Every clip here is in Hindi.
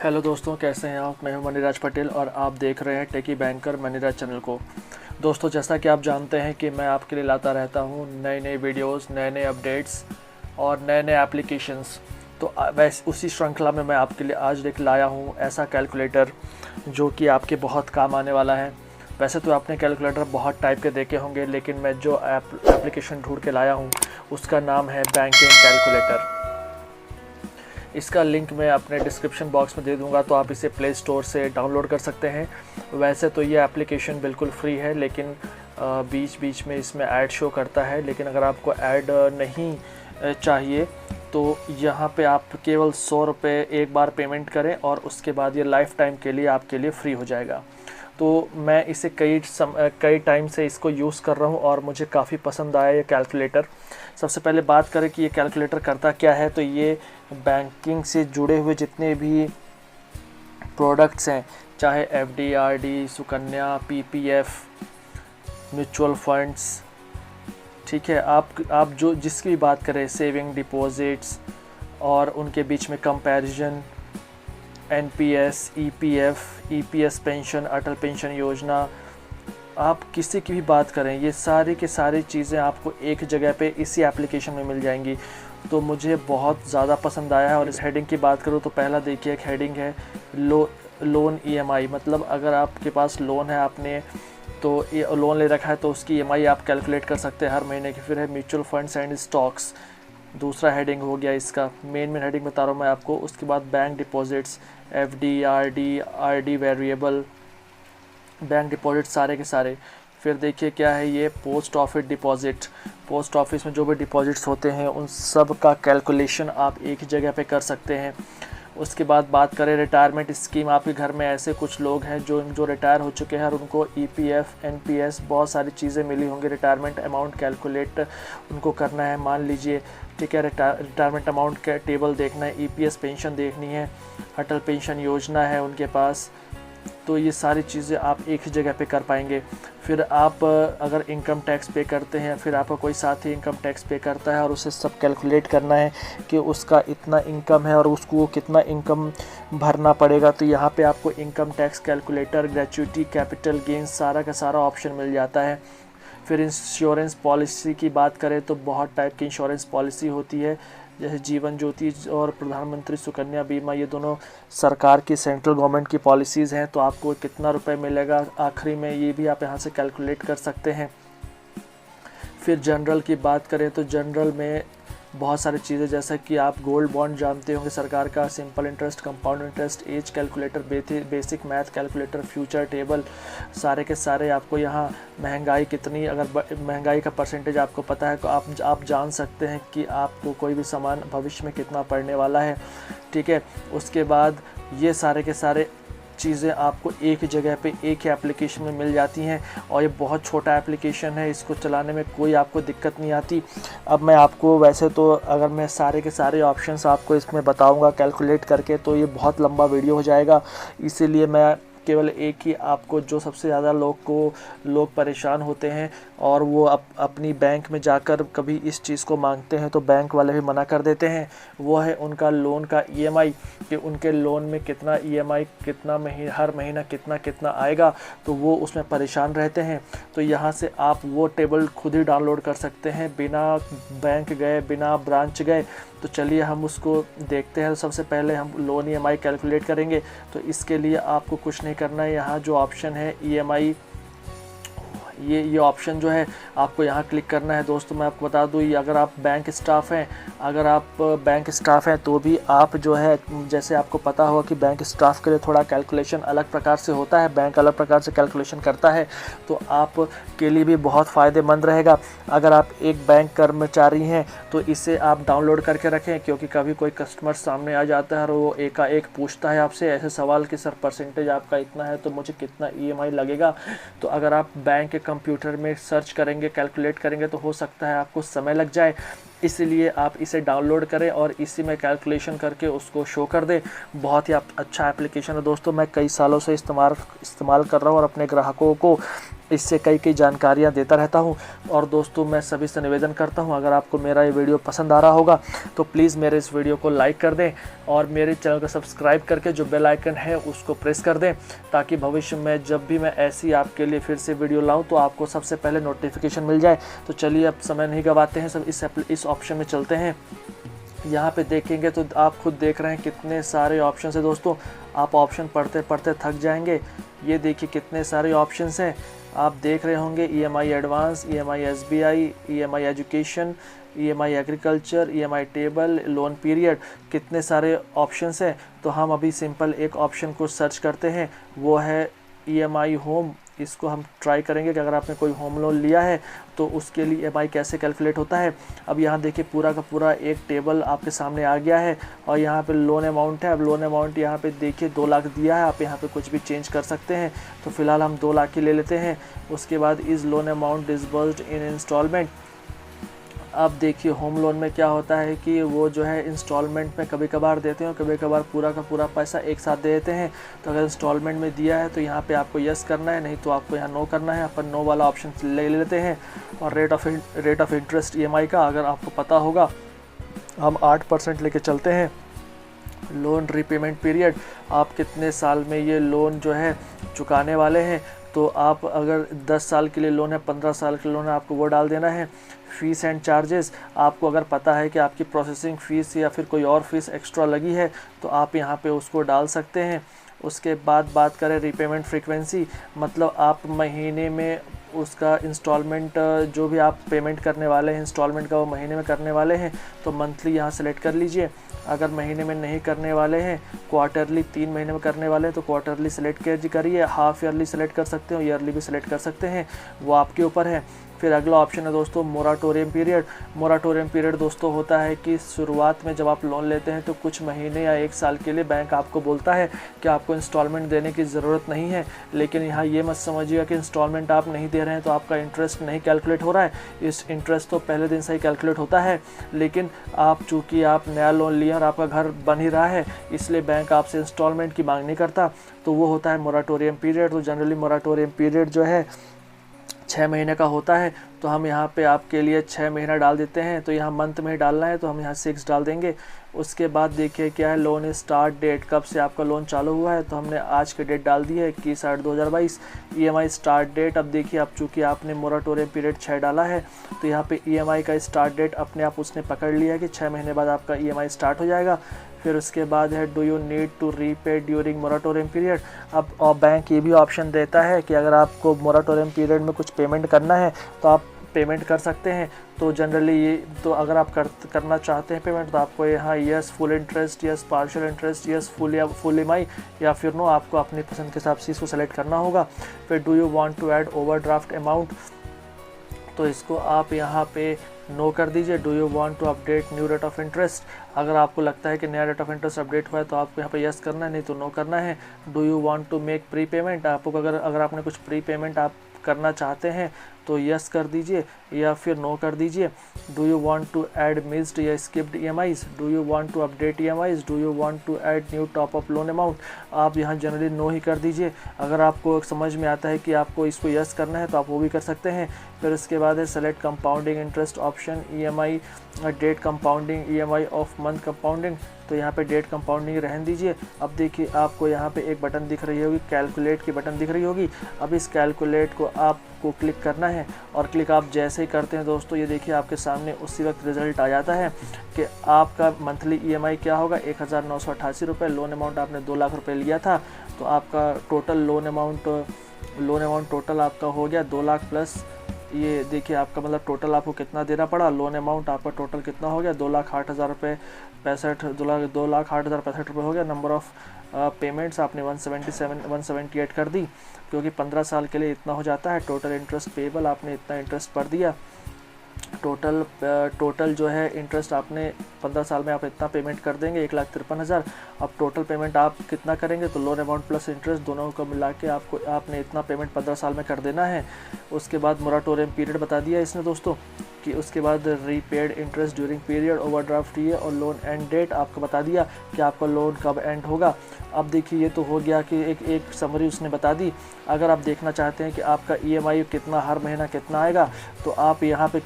हेलो दोस्तों, कैसे हैं आप। मैं हूं मनीराज पटेल और आप देख रहे हैं टेकी बैंकर मनीराज चैनल को। दोस्तों, जैसा कि आप जानते हैं कि मैं आपके लिए लाता रहता हूं नए नए वीडियोस, नए नए अपडेट्स और नए नए एप्लीकेशंस। तो वैसे उसी श्रृंखला में मैं आपके लिए आज लाया हूं ऐसा कैलकुलेटर जो कि आपके बहुत काम आने वाला है। वैसे तो आपने कैलकुलेटर बहुत टाइप के देखे होंगे, लेकिन मैं जो एप्लीकेशन ढूंढ के लाया हूँ उसका नाम है बैंकिंग कैलकुलेटर। इसका लिंक मैं अपने डिस्क्रिप्शन बॉक्स में दे दूंगा, तो आप इसे प्ले स्टोर से डाउनलोड कर सकते हैं। वैसे तो ये एप्लीकेशन बिल्कुल फ्री है, लेकिन बीच बीच में इसमें ऐड शो करता है। लेकिन अगर आपको ऐड नहीं चाहिए तो यहाँ पे आप केवल 100 रुपये एक बार पेमेंट करें और उसके बाद ये लाइफ टाइम के लिए आपके लिए फ्री हो जाएगा। तो मैं इसे कई टाइम से इसको यूज़ कर रहा हूँ और मुझे काफ़ी पसंद आया ये कैलकुलेटर। सबसे पहले बात करें कि ये कैलकुलेटर करता क्या है, तो ये बैंकिंग से जुड़े हुए जितने भी प्रोडक्ट्स हैं, चाहे FD, RD, Sukanya, PPF, mutual funds, ठीक है, आप जो जिसकी भी बात करें, सेविंग, डिपॉजिट्स और उनके बीच में कंपैरिजन, एनपीएस, ईपीएस पेंशन, अटल पेंशन योजना, आप किसी की भी बात करें, ये सारी की सारी चीज़ें आपको एक जगह पे इसी एप्लीकेशन में मिल जाएंगी। तो मुझे बहुत ज़्यादा पसंद आया है। और इस हेडिंग की बात करूँ तो पहला देखिए, एक हेडिंग है लोन ईएमआई। मतलब अगर आपके पास लोन है, आपने तो ये लोन ले रखा है, तो उसकी ईएमआई आप कैलकुलेट कर सकते हैं हर महीने की। फिर है म्यूचुअल फंड्स एंड स्टॉक्स, दूसरा हेडिंग हो गया इसका। मेन हेडिंग बता रहा हूँ मैं आपको। उसके बाद bank deposits, FD, RD variable, bank deposit सारे के सारे। फिर देखिए क्या है ये, post office deposit. Post office में जो भी डिपॉजिट्स होते हैं उन सब का कैलकुलेशन आप एक ही जगह पे कर सकते हैं। उसके बाद बात करें रिटायरमेंट स्कीम, आपके घर में ऐसे कुछ लोग हैं जो रिटायर हो चुके हैं और उनको ईपीएफ, एनपीएस, बहुत सारी चीज़ें मिली होंगी। रिटायरमेंट अमाउंट कैलकुलेट उनको करना है, मान लीजिए, ठीक है। रिटायरमेंट अमाउंट का टेबल देखना है, ईपीएस पेंशन देखनी है, अटल पेंशन योजना है उनके पास। तो ये सारी चीज़ें आप एक ही जगह पे कर पाएंगे। फिर आप अगर इनकम टैक्स पे करते हैं, फिर आपका कोई साथी इनकम टैक्स पे करता है और उसे सब कैलकुलेट करना है कि उसका इतना इनकम है और उसको कितना इनकम भरना पड़ेगा, तो यहाँ पे आपको income tax calculator, gratuity, capital gain, सारा का सारा ऑप्शन मिल जाता है। फिर इंश्योरेंस पॉलिसी की बात करें तो बहुत टाइप की इंश्योरेंस पॉलिसी होती है, जैसे जीवन ज्योति और प्रधानमंत्री सुकन्या बीमा, ये दोनों सरकार की, सेंट्रल गवर्नमेंट की पॉलिसीज़ हैं। तो आपको कितना रुपए मिलेगा आखिरी में, ये भी आप यहाँ से कैलकुलेट कर सकते हैं। फिर जनरल की बात करें तो जनरल में बहुत सारी चीज़ें, जैसा कि आप गोल्ड बॉन्ड जानते होंगे सरकार का, simple interest, compound interest, age calculator, basic math calculator, future table, सारे के सारे आपको यहाँ। महंगाई कितनी, अगर महंगाई का परसेंटेज आपको पता है तो आप जान सकते हैं कि आपको कोई भी सामान भविष्य में कितना पड़ने वाला है, ठीक है। उसके बाद ये सारे के सारे चीज़ें आपको एक ही जगह पे एक ही एप्लीकेशन में मिल जाती हैं। और ये बहुत छोटा एप्लीकेशन है, इसको चलाने में कोई आपको दिक्कत नहीं आती। अब मैं आपको, वैसे तो अगर मैं सारे के सारे ऑप्शंस आपको इसमें बताऊंगा कैलकुलेट करके तो ये बहुत लंबा वीडियो हो जाएगा, इसीलिए मैं केवल एक ही आपको, जो सबसे ज़्यादा लोग परेशान होते हैं और वो अपनी बैंक में जाकर कभी इस चीज़ को मांगते हैं तो बैंक वाले भी मना कर देते हैं, वो है उनका लोन का ईएमआई, कि उनके लोन में कितना ईएमआई, कितना हर महीना कितना कितना आएगा, तो वो उसमें परेशान रहते हैं। तो यहाँ से आप वो टेबल खुद ही डाउनलोड कर सकते हैं बिना बैंक गए, बिना ब्रांच गए। तो चलिए हम उसको देखते हैं। तो सबसे पहले हम लोन ईएमआई कैलकुलेट करेंगे। तो इसके लिए आपको कुछ नहीं करना है, यहाँ जो ऑप्शन है ईएमआई, ये ऑप्शन जो है आपको यहाँ क्लिक करना है। दोस्तों मैं आपको बता दूँ, ये अगर आप बैंक स्टाफ हैं तो भी आप जो है, जैसे आपको पता होगा कि बैंक स्टाफ के लिए थोड़ा कैलकुलेशन अलग प्रकार से होता है, बैंक अलग प्रकार से कैलकुलेशन करता है, तो आप के लिए भी बहुत फ़ायदेमंद रहेगा। अगर आप एक बैंक कर्मचारी हैं तो इसे आप डाउनलोड करके रखें, क्योंकि कभी कोई कस्टमर सामने आ जाता है और वो एकाएक पूछता है आपसे ऐसे सवाल कि सर परसेंटेज आपका इतना है तो मुझे कितना ईएमआई लगेगा। तो अगर आप बैंक कंप्यूटर में सर्च करेंगे, कैलकुलेट करेंगे, तो हो सकता है आपको समय लग जाए। इसलिए आप इसे डाउनलोड करें और इसी में कैलकुलेशन करके उसको शो कर दें। बहुत ही अच्छा एप्लीकेशन है दोस्तों, मैं कई सालों से इस्तेमाल कर रहा हूँ और अपने ग्राहकों को इससे कई जानकारियाँ देता रहता हूँ। और दोस्तों मैं सभी से निवेदन करता हूँ, अगर आपको मेरा ये वीडियो पसंद आ रहा होगा तो प्लीज़ मेरे इस वीडियो को लाइक कर दें और मेरे चैनल को सब्सक्राइब करके जो बेल आइकन है उसको प्रेस कर दें, ताकि भविष्य में जब भी मैं ऐसी आपके लिए फिर से वीडियो लाऊं तो आपको सबसे पहले नोटिफिकेशन मिल जाए। तो चलिए अब समय नहीं गवाते हैं, सब इस ऑप्शन में चलते हैं। यहाँ पे देखेंगे तो आप खुद देख रहे हैं कितने सारे ऑप्शन है दोस्तों, आप ऑप्शन पढ़ते पढ़ते थक जाएंगे। ये देखिए कितने सारे ऑप्शंस हैं, आप देख रहे होंगे EMI advance, EMI SBI, EMI education, EMI agriculture, EMI table, loan period, कितने सारे ऑप्शंस हैं। तो हम अभी सिंपल एक ऑप्शन को सर्च करते हैं, वो है EMI होम। इसको हम ट्राई करेंगे कि अगर आपने कोई होम लोन लिया है तो उसके लिए EMI कैसे कैलकुलेट होता है। अब यहाँ देखिए पूरा का पूरा एक टेबल आपके सामने आ गया है और यहाँ पे लोन अमाउंट है। अब लोन अमाउंट यहाँ पे देखिए 2 लाख दिया है, आप यहाँ पे कुछ भी चेंज कर सकते हैं। तो फिलहाल हम 2 लाख ही ले लेते हैं। उसके बाद is loan amount disbursed in installment. अब देखिए होम लोन में क्या होता है कि वो जो है इंस्टॉलमेंट में कभी कभार देते हैं, कभी कभार पूरा का पूरा पैसा एक साथ दे देते हैं। तो अगर इंस्टॉलमेंट में दिया है तो यहाँ पे आपको यस करना है, नहीं तो आपको यहाँ नो करना है। अपन नो वाला ऑप्शन ले लेते हैं। और रेट ऑफ इंटरेस्ट EMI का अगर आपको पता होगा, हम 8% लेके चलते हैं। लोन रीपेमेंट पीरियड, आप कितने साल में ये लोन जो है चुकाने वाले हैं। तो आप अगर 10 साल के लिए लोन है, 15 साल के लोन है, आपको वो डाल देना है। फ़ीस एंड चार्जेस, आपको अगर पता है कि आपकी प्रोसेसिंग फ़ीस या फिर कोई और फीस एक्स्ट्रा लगी है तो आप यहाँ पे उसको डाल सकते हैं। उसके बाद बात करें रीपेमेंट फ्रीक्वेंसी, मतलब आप महीने में उसका इंस्टॉलमेंट जो भी आप पेमेंट करने वाले हैं इंस्टॉलमेंट का, वो महीने में करने वाले हैं तो मंथली यहाँ सेलेक्ट कर लीजिए। अगर महीने में नहीं करने वाले हैं, क्वार्टरली 3 महीने में करने वाले हैं तो क्वार्टरली सेलेक्ट करिए। हाफ ईयरली सेलेक्ट कर सकते हो, ईयरली भी सेलेक्ट कर सकते हैं, वो आपके ऊपर है। फिर अगला ऑप्शन है दोस्तों मोराटोरियम पीरियड। मोराटोरियम पीरियड दोस्तों होता है कि शुरुआत में जब आप लोन लेते हैं तो कुछ महीने या 1 साल के लिए बैंक आपको बोलता है कि आपको इंस्टॉलमेंट देने की ज़रूरत नहीं है। लेकिन यहाँ ये मत समझिएगा कि इंस्टॉलमेंट आप नहीं दे रहे हैं तो आपका इंटरेस्ट नहीं कैलकुलेट हो रहा है। इस इंटरेस्ट तो पहले दिन से ही कैलकुलेट होता है, लेकिन आप चूँकि आप नया लोन लिया और आपका घर बन ही रहा है इसलिए बैंक आपसे इंस्टॉलमेंट की मांग नहीं करता, तो वो होता है मोराटोरियम पीरियड। तो जनरली मोराटोरियम पीरियड जो है 6 महीने का होता है। तो हम यहाँ पे आपके लिए 6 महीना डाल देते हैं। तो यहाँ मंथ में ही डालना है तो हम यहाँ 6 डाल देंगे। उसके बाद देखिए क्या है, लोन स्टार्ट डेट, कब से आपका लोन चालू हुआ है तो हमने आज के डेट डाल दी है 21/8/2022। EMI स्टार्ट डेट, अब देखिए अब चूँकि आपने मोराटोरियम पीरियड 6 डाला है तो यहाँ पे EMI का स्टार्ट डेट अपने आप उसने पकड़ लिया है कि 6 महीने बाद आपका EMI स्टार्ट हो जाएगा। फिर उसके बाद है do you need to repay during moratorium period. अब और बैंक ये भी ऑप्शन देता है कि अगर आपको मोराटोरियम पीरियड में कुछ पेमेंट करना है तो आप पेमेंट कर सकते हैं। तो जनरली ये तो अगर आप करना चाहते हैं पेमेंट तो आपको यहाँ yes full interest, yes partial interest, yes full EMI या फिर नो, आपको अपनी पसंद के हिसाब से इसको सेलेक्ट करना होगा। फिर do you want to add overdraft amount, तो इसको आप यहाँ पे नो कर दीजिए। Do you want to update new rate of interest, अगर आपको लगता है कि नया रेट ऑफ इंटरेस्ट अपडेट हुआ है तो आपको यहाँ पे यस करना है, नहीं तो नो करना है। Do you want to make prepayment, आपको अगर आपने कुछ प्री पेमेंट आप करना चाहते हैं तो यस कर दीजिए या फिर नो कर दीजिए। Do you want to add missed या skipped EMIs, do you want to update EMIs, do you want to add new top up loan amount, आप यहाँ जनरली नो ही कर दीजिए। अगर आपको समझ में आता है कि आपको इसको यस करना है तो आप वो भी कर सकते हैं। फिर उसके बाद है select compounding interest option, EMI date compounding, EMI of month compounding, तो यहाँ पे डेट कंपाउंडिंग रहने दीजिए। अब देखिए आपको यहाँ पे एक बटन दिख रही होगी, कैलकुलेट की बटन दिख रही होगी। अब इस कैलकुलेट को आपको क्लिक करना है और क्लिक आप जैसे ही करते हैं दोस्तों ये देखिए आपके सामने उसी वक्त रिजल्ट आ जाता है कि आपका मंथली EMI क्या होगा, 1988 रुपये। लोन अमाउंट आपने 2 लाख रुपये लिया था तो आपका टोटल लोन अमाउंट टोटल आपका हो गया 2 लाख प्लस ये देखिए आपका मतलब टोटल आपको कितना देना पड़ा, लोन अमाउंट आपका टोटल कितना हो गया, 2,08,000 रुपये 2,08,065 रुपये हो गया। नंबर ऑफ़ पेमेंट्स आपने 178 कर दी क्योंकि 15 साल के लिए इतना हो जाता है। टोटल इंटरेस्ट पेबल आपने इतना इंटरेस्ट भर दिया। टोटल जो है इंटरेस्ट आपने 15 साल में आप इतना पेमेंट कर देंगे 1,53,000। अब टोटल पेमेंट आप कितना करेंगे तो लोन अमाउंट प्लस इंटरेस्ट दोनों को मिला के आपने इतना पेमेंट 15 साल में कर देना है। उसके बाद मोराटोरियम पीरियड बता दिया इसने दोस्तों। कि उसके बाद repaid interest during period, overdraft ये, और लोन एंड डेट आपको बता दिया कि आपका लोन कब एंड होगा। अब देखिए ये तो हो गया कि एक समरी उसने बता दी। अगर आप देखना चाहते हैं कि आपका EMI कितना हर महीना कितना आएगा, तो आप यहाँ पे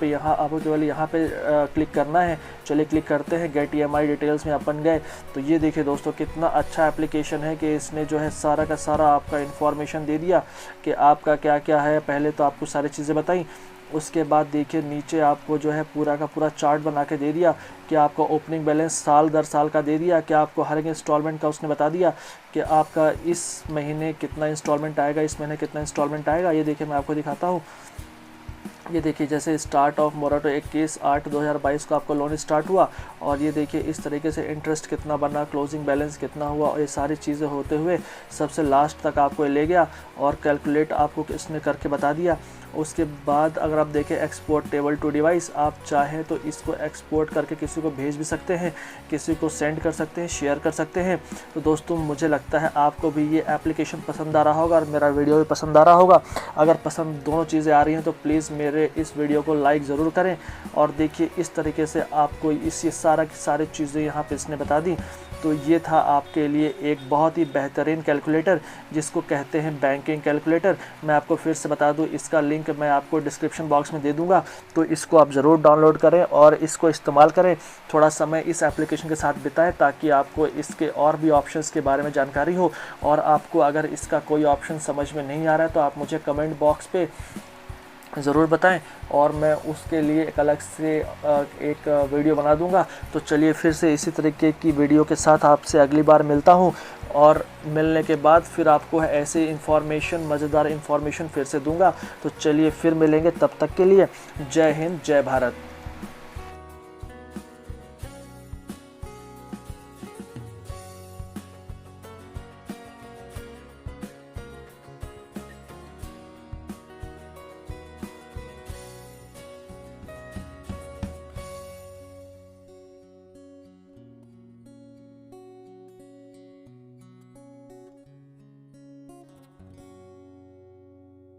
आपको केवल यहाँ पे क्लिक करना है। चलिए क्लिक करते हैं, गेट EMI डिटेल्स में अपन गए। तो ये देखिए दोस्तों कितना अच्छा एप्लीकेशन है कि इसने जो है सारा का सारा आपका इन्फॉर्मेशन दे दिया कि आपका क्या क्या है। पहले तो आपको सारी चीज़ें बताई, उसके बाद देखिए नीचे आपको जो है पूरा का पूरा चार्ट बना के दे दिया कि आपका ओपनिंग बैलेंस साल दर साल का दे दिया, कि आपको हर एक इंस्टॉलमेंट का उसने बता दिया कि आपका इस महीने कितना इंस्टॉलमेंट आएगा, इस महीने कितना इंस्टॉलमेंट आएगा। ये देखिए मैं आपको दिखाता हूँ। ये देखिए जैसे स्टार्ट ऑफ मोराटो 21/8/2022 को आपका लोन स्टार्ट हुआ, और ये देखिए इस तरीके से इंटरेस्ट कितना बना, क्लोजिंग बैलेंस कितना हुआ, और ये सारी चीज़ें होते हुए सबसे लास्ट तक आपको ले गया और कैलकुलेट आपको इसने करके बता दिया। उसके बाद अगर आप देखें एक्सपोर्टेबल टू डिवाइस, आप चाहें तो इसको एक्सपोर्ट करके किसी को भेज भी सकते हैं, किसी को सेंड कर सकते हैं, शेयर कर सकते हैं। तो दोस्तों मुझे लगता है आपको भी ये एप्लीकेशन पसंद आ रहा होगा और मेरा वीडियो भी पसंद आ रहा होगा। अगर पसंद दोनों चीज़ें आ रही हैं तो प्लीज़ मेरे इस वीडियो को लाइक ज़रूर करें। और देखिए इस तरीके से आपको ये सारी चीज़ें यहाँ पे इसने बता दी। तो ये था आपके लिए एक बहुत ही बेहतरीन कैलकुलेटर जिसको कहते हैं बैंकिंग कैलकुलेटर। मैं आपको फिर से बता दूं, इसका लिंक मैं आपको डिस्क्रिप्शन बॉक्स में दे दूंगा, तो इसको आप ज़रूर डाउनलोड करें और इसको इस्तेमाल करें। थोड़ा समय इस एप्लीकेशन के साथ बिताएं ताकि आपको इसके और भी ऑप्शंस के बारे में जानकारी हो। और आपको अगर इसका कोई ऑप्शन समझ में नहीं आ रहा है तो आप मुझे कमेंट बॉक्स पे ज़रूर बताएं और मैं उसके लिए एक अलग से एक वीडियो बना दूंगा। तो चलिए फिर से इसी तरीके की वीडियो के साथ आपसे अगली बार मिलता हूं, और मिलने के बाद फिर आपको ऐसे इन्फॉर्मेशन, मज़ेदार इन्फॉर्मेशन फिर से दूंगा। तो चलिए फिर मिलेंगे, तब तक के लिए जय हिंद, जय भारत।